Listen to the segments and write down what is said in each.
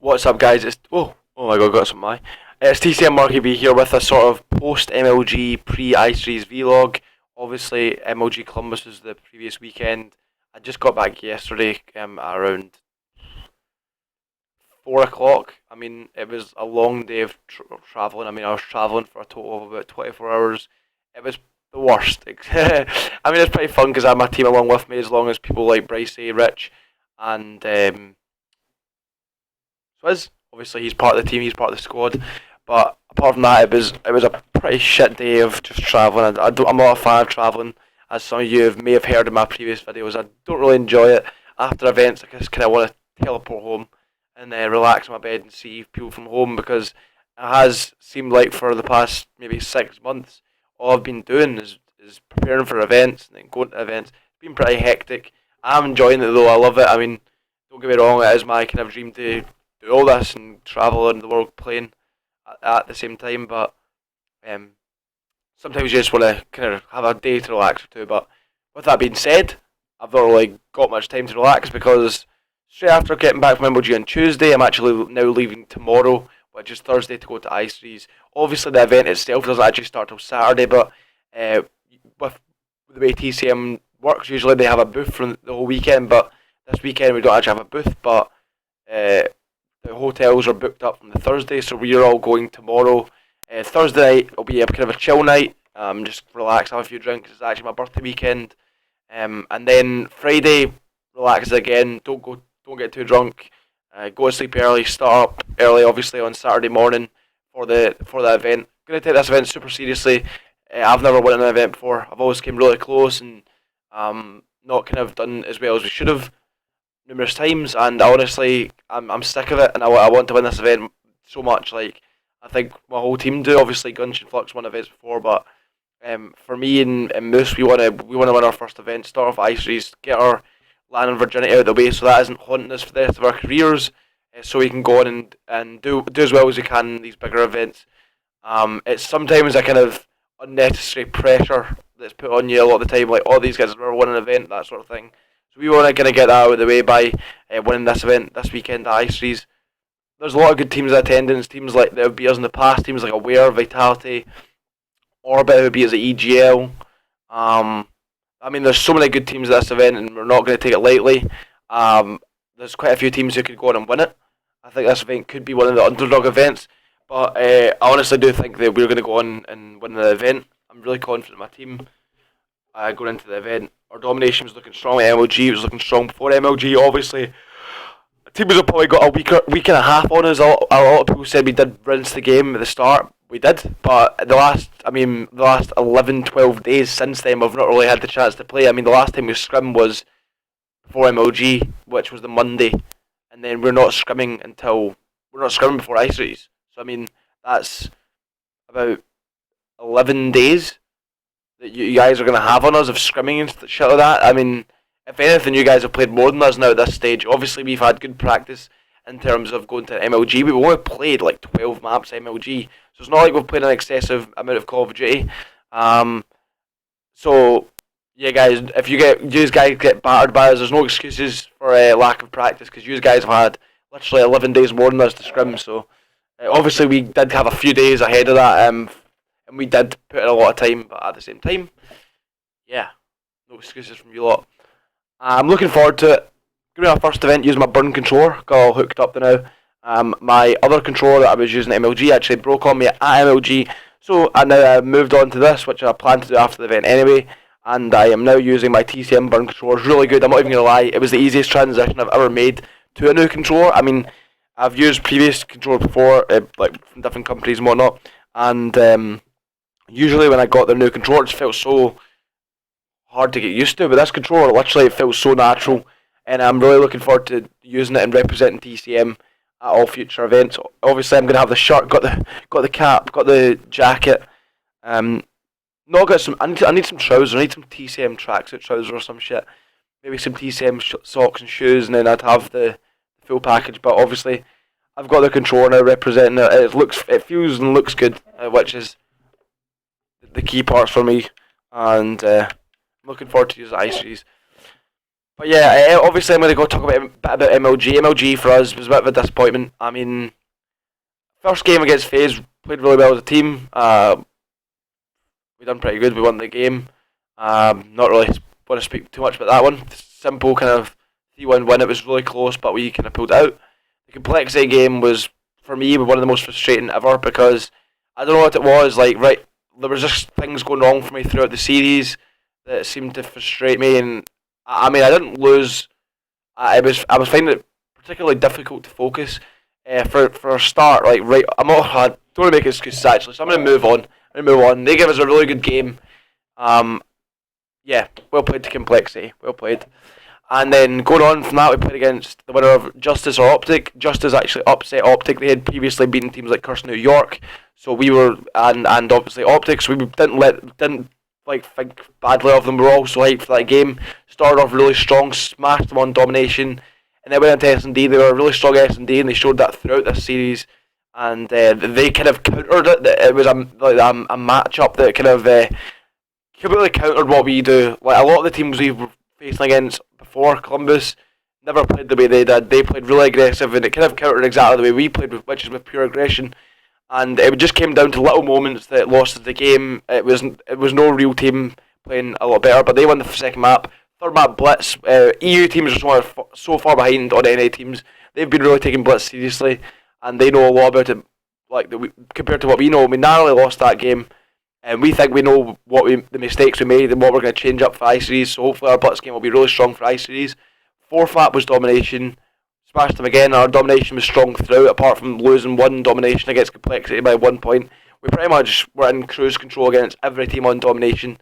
What's up, guys? Oh my god, got some my. It's TCM MarkyB here with a sort of post MLG pre-i50 vlog. Obviously, MLG Columbus was the previous weekend. I just got back yesterday around 4 o'clock. I mean, it was a long day of travelling. I mean, I was travelling for a total of about 24 hours. It was the worst. I mean, it's pretty fun because I have my team along with me, as long as people like Brycey, Rich, and Swizz. Obviously, he's part of the team, he's part of the squad. But apart from that, it was a pretty shit day of just travelling. I'm not a fan of travelling, as some of you may have heard in my previous videos. I don't really enjoy it. After events, I just kind of want to teleport home and relax in my bed and see people from home, because it has seemed like for the past maybe 6 months, all I've been doing is preparing for events and then going to events. It's been pretty hectic. I'm enjoying it though, I love it. I mean, don't get me wrong, it is my kind of dream to do all this and travel around the world playing at the same time, but sometimes you just want to kind of have a day to relax or two. But with that being said, I've not really got much time to relax, because straight after getting back from MLG on Tuesday, I'm actually now leaving tomorrow, which is Thursday, to go to i3s. Obviously, the event itself doesn't actually start till Saturday, but with the way TCM works, usually they have a booth for the whole weekend, but this weekend we don't actually have a booth, but the hotels are booked up from the Thursday, so we are all going tomorrow. Thursday night will be a kind of a chill night, just relax, have a few drinks. It's actually my birthday weekend, and then Friday, relax again. Don't get too drunk. Go to sleep early. Start up early, obviously, on Saturday morning for the event. Gonna take this event super seriously. I've never won an event before. I've always came really close and not kind of done as well as we should have numerous times, and honestly, I'm sick of it, and I want to win this event so much. Like, I think my whole team do. Obviously, Gunch and Flux won events before, but for me and Moose, we want to win our first event, start off i3s, get our land and virginity out of the way, so that isn't haunting us for the rest of our careers, so we can go on and do as well as we can in these bigger events. It's sometimes a kind of unnecessary pressure that's put on you a lot of the time, like, oh, these guys have never won an event, that sort of thing. So we want to kind of get that out of the way by winning this event this weekend at i3s. There's a lot of good teams in attendance, teams like that would beat us in the past, teams like Aware, Vitality, Orbit who beat us at EGL. I mean, there's so many good teams at this event, and we're not going to take it lightly. There's quite a few teams who could go on and win it. I think this event could be one of the underdog events, but I honestly do think that we're going to go on and win the event. I'm really confident in my team going into the event. Our domination was looking strong at MLG. It was looking strong before MLG. Obviously, the teams have probably got a week and a half on us. A lot of people said we did rinse the game at the start. We did, but the last 11, 12 days since then, we've not really had the chance to play. I mean, the last time we scrimmed was before MLG, which was the Monday, and then we're not scrimming before i3s. So I mean, that's about 11 days that you guys are going to have on us of scrimming and shit like that. I mean, if anything, you guys have played more than us now at this stage. Obviously, we've had good practice in terms of going to MLG. We've only played like 12 maps MLG, so it's not like we've played an excessive amount of Call of Duty. So, yeah, guys, if you guys get battered by us, there's no excuses for lack of practice, because you guys have had literally 11 days more than us to scrim. So, obviously, we did have a few days ahead of that. And we did put in a lot of time, but at the same time, yeah, no excuses from you lot. I'm looking forward to it. Going to be my first event using my burn controller. Got all hooked up now. My other controller that I was using at MLG actually broke on me at MLG, so I now moved on to this, which I plan to do after the event anyway. And I am now using my TCM burn controller. It's really good. I'm not even going to lie. It was the easiest transition I've ever made to a new controller. I mean, I've used previous controllers before, like from different companies and whatnot, and usually when I got the new controller, it felt so hard to get used to, but this controller, literally, it feels so natural, and I'm really looking forward to using it and representing TCM at all future events. Obviously, I'm going to have the shirt, got the cap, got the jacket. Not got some. I need some trousers. I need some TCM tracksuit trousers or some shit. Maybe some TCM socks and shoes, and then I'd have the full package. But obviously, I've got the controller now representing it. It feels and looks good, which is the key parts for me, and I'm looking forward to using i3s. But yeah, obviously I'm going to go talk about a bit about MLG. MLG for us was a bit of a disappointment. I mean, first game against FaZe, played really well as a team. We done pretty good. We won the game. Not really want to speak too much about that one. Simple kind of 3-1 win. It was really close, but we kind of pulled it out. The complexity game was, for me, one of the most frustrating ever because I don't know what it was. Like, right, there was just things going wrong for me throughout the series that seemed to frustrate me. And I mean, I didn't lose. I was finding it particularly difficult to focus. For a start, like right, I don't want to make excuses actually, so I'm gonna move on. They gave us a really good game. Yeah, well played to complexity. Well played. And then going on from that, we played against the winner of Justice or Optic. Justice actually upset Optic. They had previously beaten teams like Curse New York, so we were and obviously Optic. So we didn't think badly of them. We were also hyped for that game. Started off really strong, smashed them on domination, and then went into S&D. They were a really strong S&D, and they showed that throughout this series. And they kind of countered it. It was a matchup that kind of completely countered what we do. Like a lot of the teams we were facing against before Columbus never played the way they did. They played really aggressive, and it kind of countered exactly the way we played, which is with pure aggression. And it just came down to little moments that lost us the game. It was no real team playing a lot better, but they won the second map. Third map Blitz. EU teams are so far behind on NA teams. They've been really taking Blitz seriously, and they know a lot about it. Like compared to what we know, we narrowly lost that game, and we think we know the mistakes we made and what we're going to change up for I-Series. So hopefully our Blitz game will be really strong for I-Series. Fourth map was domination. Smashed them again. Our domination was strong throughout, apart from losing one domination against complexity by 1 point. We pretty much were in cruise control against every team on domination.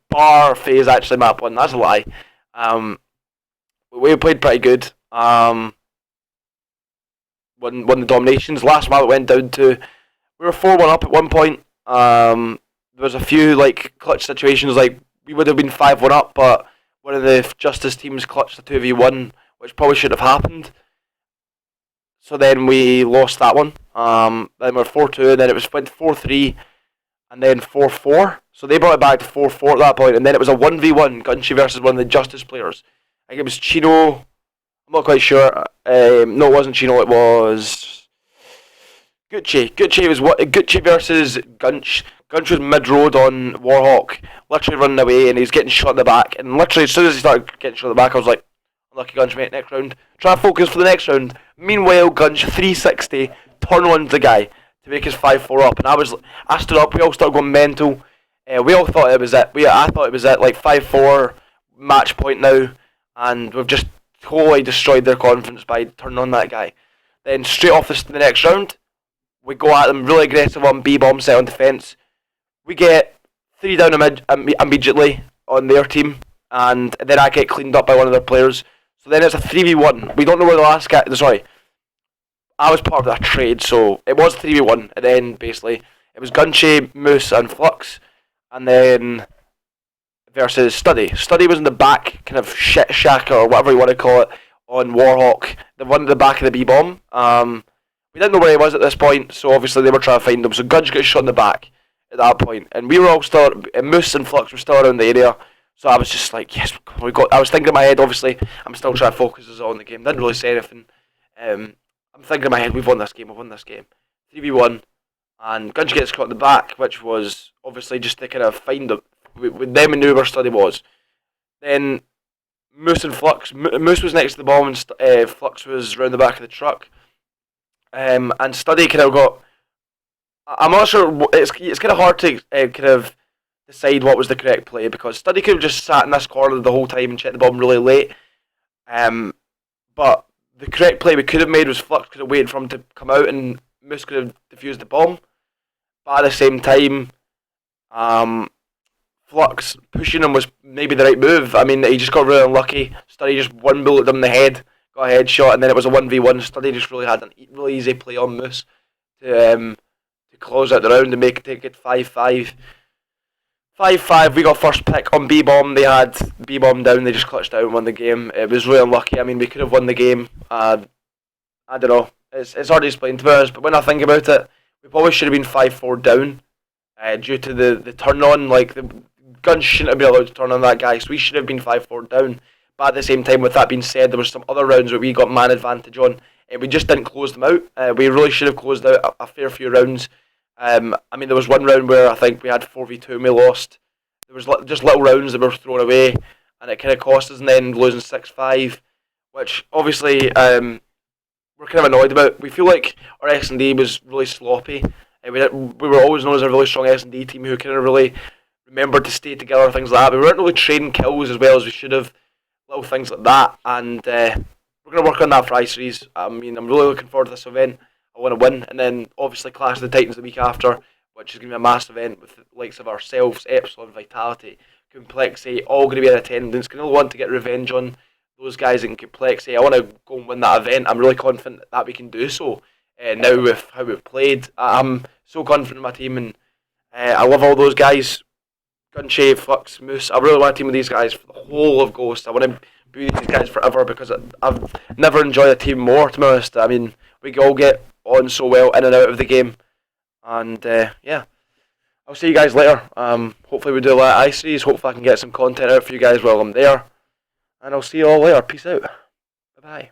Bar FaZe actually map one. That's a lie. We played pretty good. Won the dominations. Last map it went down to, we were 4-1 up at one point. There was a few like clutch situations, like we would have been 5-1 up, but one of the Justice teams clutched a 2v1, which probably should have happened. So then we lost that one. Then we were 4-2, and then it went 4-3, and then 4-4. So they brought it back to 4-4 at that point, and then it was a 1v1, Gunchi versus one of the Justice players. I think it was Chino. I'm not quite sure. No, it wasn't Chino. It was Gucci. Gucci versus Gunch. Gunch was mid-road on Warhawk, literally running away, and he's getting shot in the back. And literally, as soon as he started getting shot in the back, I was like, unlucky Gunch, mate, next round. Try to focus for the next round. Meanwhile, Gunch 360, turn on the guy to make his 5-4 up. And I stood up, we all started going mental. We all thought it was it. I thought it was it, like 5-4, match point now. And we've just totally destroyed their confidence by turning on that guy. Then straight off the next round, we go at them really aggressive on B-bomb set on defence. We get 3 down immediately on their team, and then I get cleaned up by one of their players. So then it's a 3v1. We don't know where the last guy... Sorry. I was part of that trade, so it was 3v1. And then, basically, it was Gunche, Moose, and Flux. And then... versus Study. Study was in the back, kind of shit shack, or whatever you want to call it, on Warhawk. The one at the back of the B-bomb. We didn't know where he was at this point, so obviously they were trying to find him. So Gunge got shot in the back at that point. And we were all still... Moose and Flux were still around the area. So I was just like, yes, I was thinking in my head, obviously, I'm still trying to focus on the game. Didn't really say anything. I'm thinking in my head, we've won this game. 3v1. And Gunge gets caught in the back, which was obviously just to kind of find him. With them and knew where Study was. Then Moose and Flux. Moose was next to the bomb, and Flux was round the back of the truck. And Study kind of got... I'm not sure... It's kind of hard to kind of decide what was the correct play, because Study could have just sat in this corner the whole time and checked the bomb really late. But the correct play we could have made was Flux could have waited for him to come out, and Moose could have defused the bomb. But at the same time... Flux pushing him was maybe the right move. I mean, he just got really unlucky. Study just one bullet him in the head, got a headshot, and then it was a 1v1. Study just really had a really easy play on Moose to close out the round and take it 5-5. 5-5, we got first pick on B-bomb. They had B-bomb down, they just clutched out and won the game. It was really unlucky. I mean, we could have won the game. I don't know. It's hard to explain to us, but when I think about it, we probably should have been 5-4 down due to the turn on. Like, guns shouldn't have been allowed to turn on that guy, so we should have been 5-4 down. But at the same time, with that being said, there was some other rounds where we got man advantage on, and we just didn't close them out. We really should have closed out a fair few rounds. I mean, there was one round where I think we had 4v2 and we lost. There was just little rounds that were thrown away, and it kind of cost us, and then losing 6-5, which obviously we're kind of annoyed about. We feel like our S&D was really sloppy. We were always known as a really strong S&D team who kind of really remembered to stay together, things like that. But we weren't really trading kills as well as we should have, little things like that. And we're going to work on that for I-Series. I mean, I'm really looking forward to this event. I want to win. And then obviously Clash of the Titans the week after, which is going to be a massive event with the likes of ourselves, Epsilon, Vitality, Complexity, all going to be in attendance. Going to want to get revenge on those guys in Complexity. I want to go and win that event. I'm really confident that we can do so. Now with how we've played, I'm so confident in my team, and I love all those guys. Gunshave, Flux, Moose. I really want to team with these guys for the whole of Ghost. I want to be with these guys forever because I've never enjoyed a team more, to be honest. I mean, we all get on so well in and out of the game. And yeah, I'll see you guys later. Hopefully we do a lot of I-Series. Hopefully I can get some content out for you guys while I'm there. And I'll see you all later. Peace out. Bye-bye.